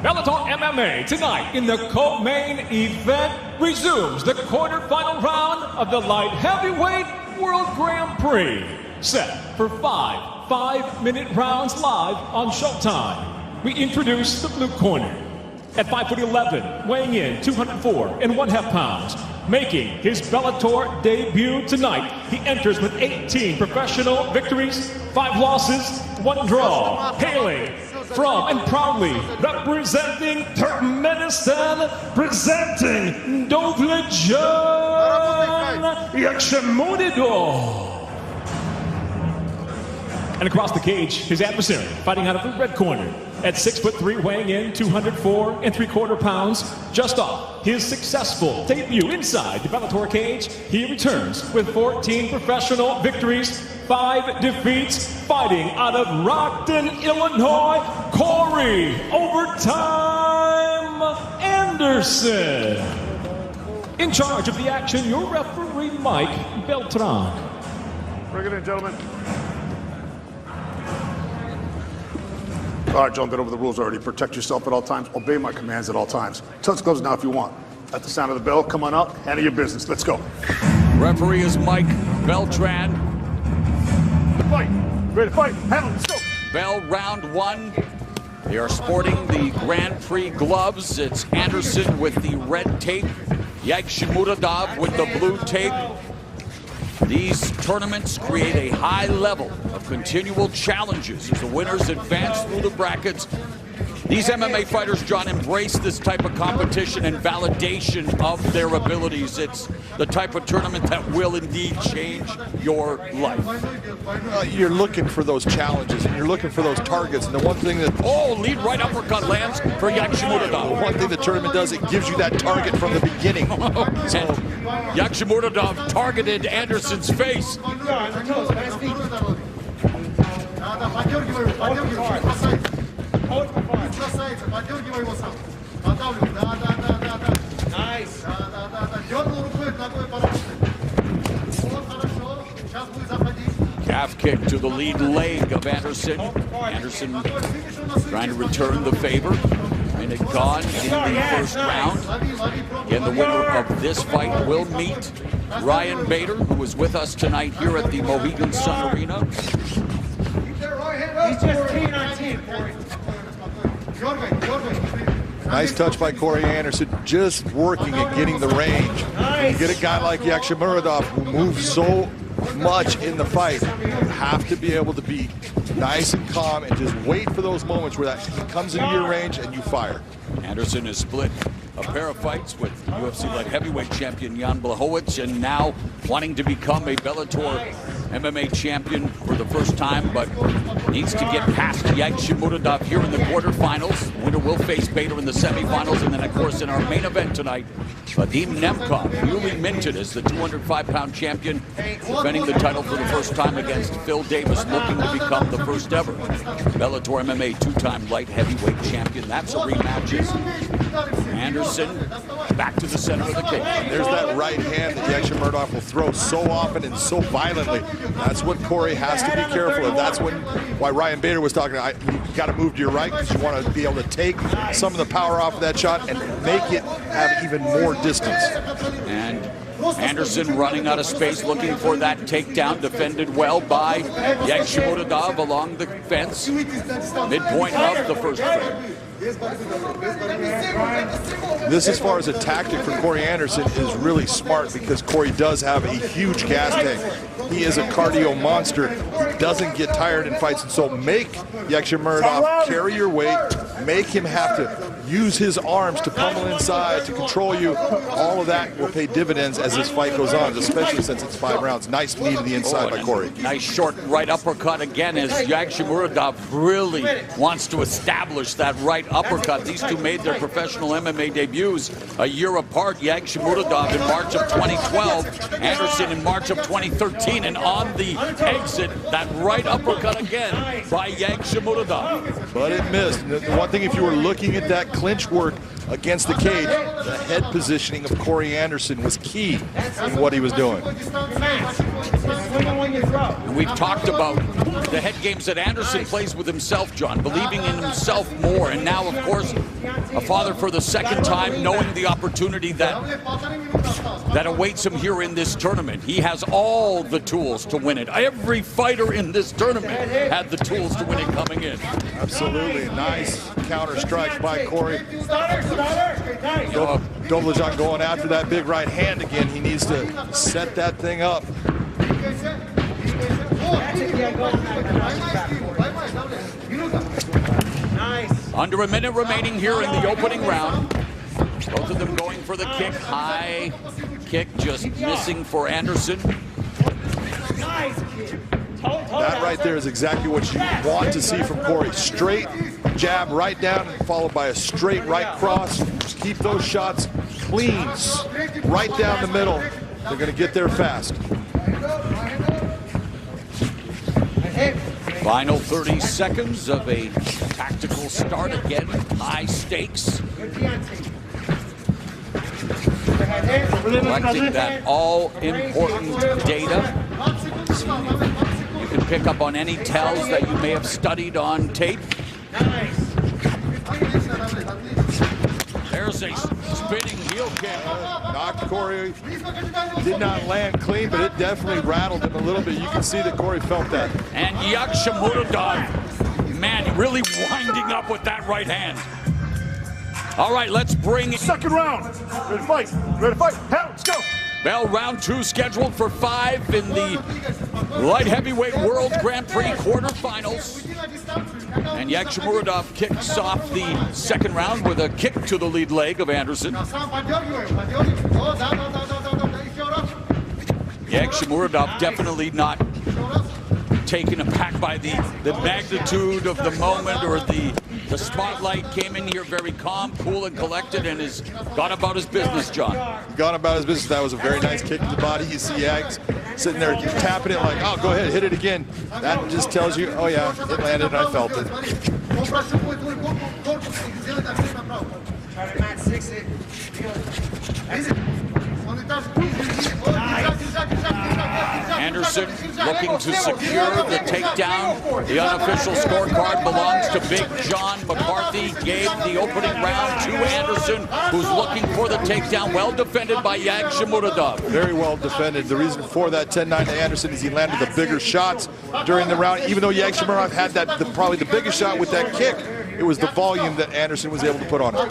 Bellator MMA tonight in the co-main event resumes the quarterfinal round of the light heavyweight World Grand Prix. Set for 5 5-minute rounds live on Showtime. We introduce the blue corner. At 5'11", weighing in 204.5 pounds, making his Bellator debut tonight, he enters with 18 professional victories, 5 losses, 1 draw, hailing from and proudly representing Turkmenistan, presenting Dowletjan Yagsymyradov. And across the cage, his adversary, fighting out of the red corner, at 6'3", weighing in 204.75 pounds, just off his successful debut inside the Bellator cage, he returns with 14 professional victories, 5 defeats, fighting out of Rockton, Illinois, Korri, overtime, Enderson. In charge of the action, your referee, Mike Beltran. Bring it in, gentlemen. All right, John, been over the rules already. Protect yourself at all times. Obey my commands at all times. Touch gloves now if you want. At the sound of the bell, come on out. Handle your business. Let's go. Referee is Mike Beltran. Fight. Ready to fight. Handle. Let's go. Bell, round 1. They are sporting the Grand Prix gloves. It's Enderson with the red tape. Yagsymyradov with the blue tape. These tournaments create a high level of continual challenges as the winners advance through the brackets. These MMA fighters, John, embrace this type of competition and validation of their abilities. It's the type of tournament that will indeed change your life. You're looking for those challenges and you're looking for those targets. And the one thing that... Oh, lead right uppercut lands for Yagsymyradov. The one thing the tournament does, it gives you that target from the beginning. And Yagsymyradov targeted Anderson's face. Nice. Calf kick to the lead leg of Enderson. Enderson trying to return the favor. Minute gone in the first round. Again, the winner of this fight will meet Ryan Bader, who was with us tonight here at the Mohegan Sun Arena. He's just 10 on 10, Korri. Nice touch by Korri Anderson, just working at getting the range. Nice. You get a guy like Yagsymyradov who moves so much in the fight. You have to be able to be nice and calm and just wait for those moments where that comes into your range and you fire. Anderson has split a pair of fights with UFC light heavyweight champion Jan Blachowicz, and now wanting to become a Bellator MMA champion for the first time, but needs to get past Yagsymyradov here in the quarterfinals. Winner will face Bader in the semifinals, and then of course in our main event tonight, Vadim Nemkov, newly minted as the 205-pound champion, defending the title for the first time against Phil Davis, looking to become the first ever Bellator MMA 2-time light heavyweight champion. That's a rematch. Anderson back to the center of the cage. There's that right hand that Yagsymyradov will throw so often and so violently. That's what Korri has to be careful of. That's why Ryan Bader was talking. You got to move to your right because you want to be able to take some of the power off of that shot and make it have even more distance. And Anderson running out of space, looking for that takedown, defended well by Yagsymyradov along the fence. Midpoint of the first frame. This, as far as a tactic for Korri Anderson, is really smart because Korri does have a huge gas tank. He is a cardio monster. He doesn't get tired in fights, and so make Yagsymyradov carry your weight, make him have to use his arms to pummel inside, to control you. All of that will pay dividends as this fight goes on, especially since it's 5 rounds. Nice knee to the inside by Korri. Nice short right uppercut again as Yagsymyradov really wants to establish that right uppercut. These two made their professional MMA debuts a year apart. Yagsymyradov in March of 2012, Anderson in March of 2013, and on the exit, that right uppercut again by Yagsymyradov. But it missed. The one thing, if you were looking at that clinch work against the cage, the head positioning of Korri Anderson was key in what he was doing. And we've talked about the head games that Anderson plays with himself, John, believing in himself more. And now, of course, a father for the second time, knowing the opportunity that awaits him here in this tournament. He has all the tools to win it. Every fighter in this tournament had the tools to win it coming in. Absolutely. Nice counter strike by Korri. Dowletjan going after that big right hand again. He needs to set that thing up. Under a minute remaining here in the opening round. Both of them going for the kick. High kick just missing for Enderson. That right there is exactly what you want to see from Korri. Straight jab right down, followed by a straight right cross. Just keep those shots clean, right down the middle. They're going to get there fast. Final 30 seconds of a tactical start again. High stakes. Collecting that all-important data. You can pick up on any tells that you may have studied on tape. There's a spinning heel kick. Knocked Korri. Did not land clean, but it definitely rattled him a little bit. You can see that Korri felt that. And Yagsymyradov, man, really winding up with that right hand. All right, let's bring... Second round. Ready to fight. Ready to fight. Hell, let's go. Well, round 2 scheduled for 5 in the light heavyweight World Grand Prix quarterfinals. And Yagsymyradov kicks off the second round with a kick to the lead leg of Enderson. Yagsymyradov definitely not taken aback by the magnitude of the moment, or the spotlight. Came in here very calm, cool, and collected, and has gone about his business, John. Gone about his business. That was a very nice kick to the body. You see Yags sitting there tapping it like, oh, go ahead, hit it again. That just tells you, oh yeah, it landed and I felt it. Enderson looking to secure the takedown. The unofficial scorecard belongs to Big John McCarthy. Gave the opening round to Enderson, who's looking for the takedown. Well defended by Yagsymyradov. Very well defended. The reason for that 10-9 to Enderson is he landed the bigger shots during the round. Even though Yagsymyradov had probably the biggest shot with that kick, it was the volume that Enderson was able to put on it.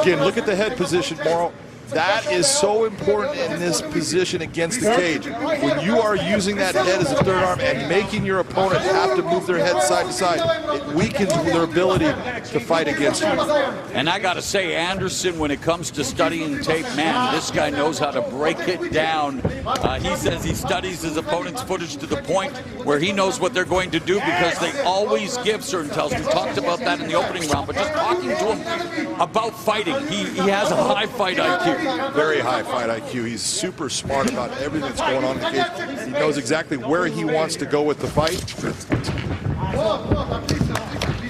Again, look at the head position, Morrow. That is so important in this position against the cage. When you are using that head as a third arm and making your opponent have to move their head side to side, it weakens their ability to fight against you. And I got to say, Enderson, when it comes to studying tape, man, this guy knows how to break it down. He says he studies his opponent's footage to the point where he knows what they're going to do, because they always give certain tells. We talked about that in the opening round, but just talking to him about fighting, he has a high fight IQ. Very high fight IQ. He's super smart about everything that's going on in the cage. He knows exactly where he wants to go with the fight.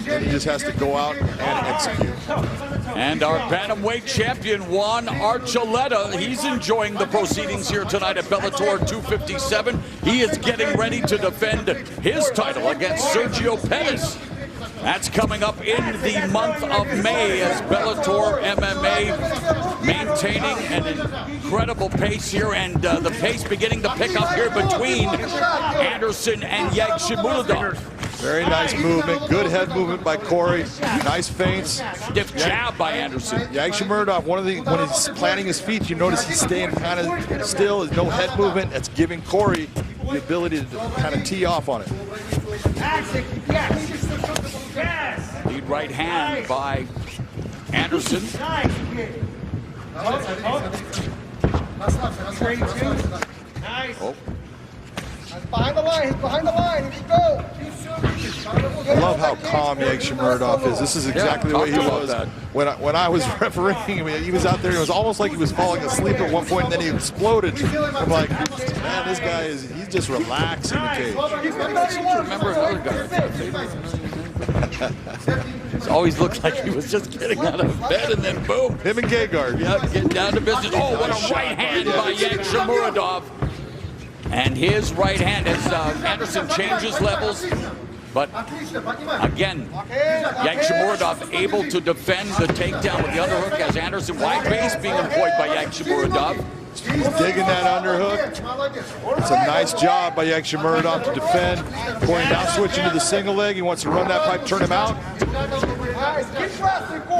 And he just has to go out and execute. And our bantamweight champion, Juan Archuleta, he's enjoying the proceedings here tonight at Bellator 257. He is getting ready to defend his title against Sergio Pettis. That's coming up in the month of May, as Bellator MMA maintaining an incredible pace here, and the pace beginning to pick up here between Enderson and Yagsymyradov. Very nice movement, good head movement by Korri, nice feints. Stiff jab by Enderson. Yagsymyradov, when he's planting his feet, you notice he's staying kind of still, there's no head movement. That's giving Korri the ability to kind of tee off on it. Lead right hand by Enderson. Oh. Behind the line, he's behind the line, here you go. I love how calm Yagsymyradov is. This is exactly the way he was. When I was refereeing, I mean, he was out there, it was almost like he was falling asleep at one point, and then he exploded. I'm like, man, this guy he's just relaxing the cage. Remember another guy. It always looked like he was just getting out of bed, and then boom. Him and Gegard. Yeah, getting down to business. Oh, what a right hand by Yagsymyradov. And his right hand, as Enderson changes levels, But again, Yagsymyradov able to defend the takedown with the underhook as Anderson wide base being employed by Yagsymyradov. He's digging that underhook. It's a nice job by Yagsymyradov to defend. Korri now switching to the single leg. He wants to run that pipe, turn him out.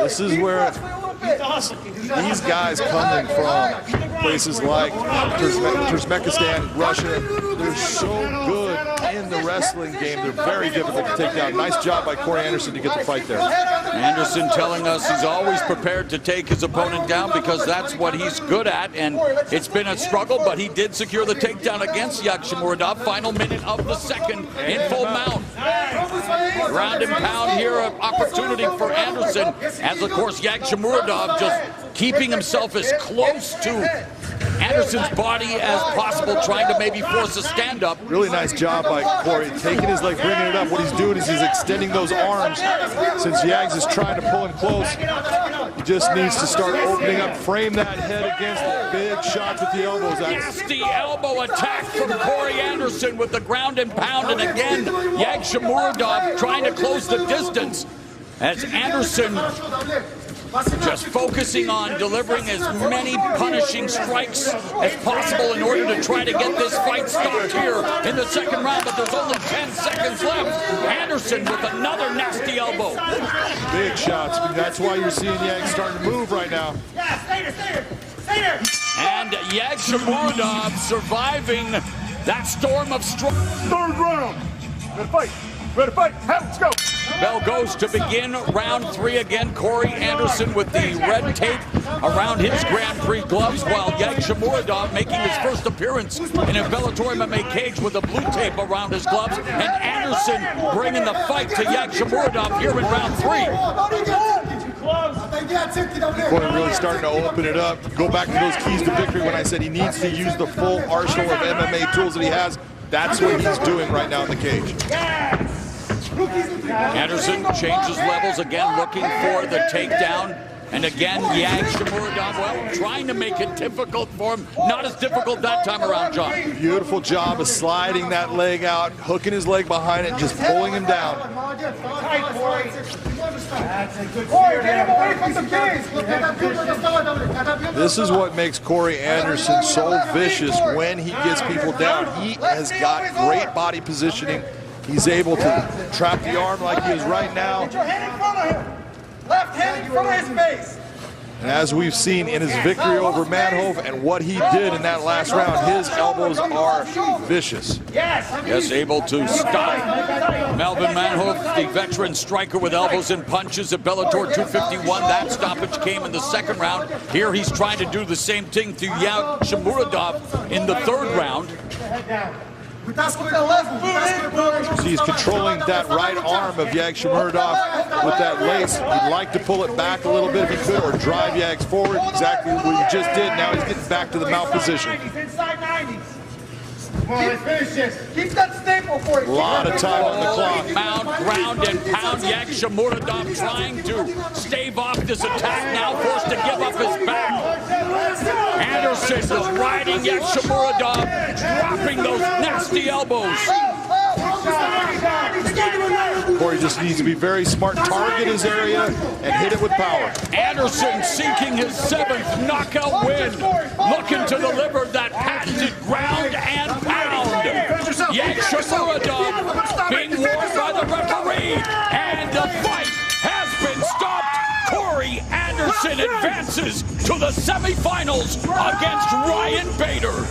This is where these guys coming from places like Turkmenistan, Russia, they're so good in the wrestling game. They're very difficult to take down. Nice job by Korri Anderson to get the fight there. Anderson telling us he's always prepared to take his opponent down because that's what he's good at, and it's been a struggle, but he did secure the takedown against Yagsymyradov. Final minute of the second in full mount. Ground and pound here, an opportunity for Anderson, as of course Yagsymyradov just keeping himself as close to Anderson's body as possible, trying to maybe force a stand-up. Really nice job by Korri, taking his leg, bringing it up. What he's doing is he's extending those arms. Since Yags is trying to pull him close, he just needs to start opening up, frame that head against it. Big shots with the elbows. Nasty elbow attack from Korri Anderson with the ground and pound, and again, Yagsymyradov trying to close the distance as Anderson just focusing on delivering as many punishing strikes as possible in order to try to get this fight stopped here in the second round, but there's only 10 seconds left. Anderson with another nasty elbow. Big shots. That's why you're seeing Yags starting to move right now. And Yagsymyradov surviving that storm of strikes. Third round. Ready to fight. Ready to fight. Let's go. Bell goes to begin round 3 again. Korri Anderson with the red tape around his Grand Prix gloves, while Yagsymyradov making his first appearance in a Bellator MMA cage with the blue tape around his gloves, and Anderson bringing the fight to Yagsymyradov here in round 3. Korri really starting to open it up. Go back to those keys to victory when I said he needs to use the full arsenal of MMA tools that he has. That's what he's doing right now in the cage. Anderson changes levels again, looking for the takedown. And again, Yagsymyradov, well, trying to make it difficult for him. Not as difficult that time around, John. Beautiful job of sliding that leg out, hooking his leg behind it, and just pulling him down. This is what makes Korri Anderson so vicious when he gets people down. He has got great body positioning. He's able to trap the arm like he is right now. Left hand in front of his face. And as we've seen in his victory over Manhoef and what he did in that last round, his elbows are vicious. Yes, able to stop Melvin Manhoef, the veteran striker with elbows and punches at Bellator 251. That stoppage came in the second round. Here he's trying to do the same thing to Yagsymyradov in the third round. He's controlling that right arm of Yagsymyradov with that lace. He'd like to pull it back a little bit if he could, or drive Yags forward. Exactly what he just did. Now he's getting back to the mount position. Keep that staple for you. A lot of time on the clock. Mount, ground and pound. Yagsymyradov trying to stave off this attack, now forced to give up his back. Anderson is riding Yagsymyradov, dropping those nasty elbows. Korri just needs to be very smart, target his area, and hit it with power. Anderson seeking his 7th knockout win, looking to deliver that patented ground and pound. Yagsymyradov being warned by the referee, and the fight has been stopped. Korri Anderson advances to the semifinals against Ryan Bader.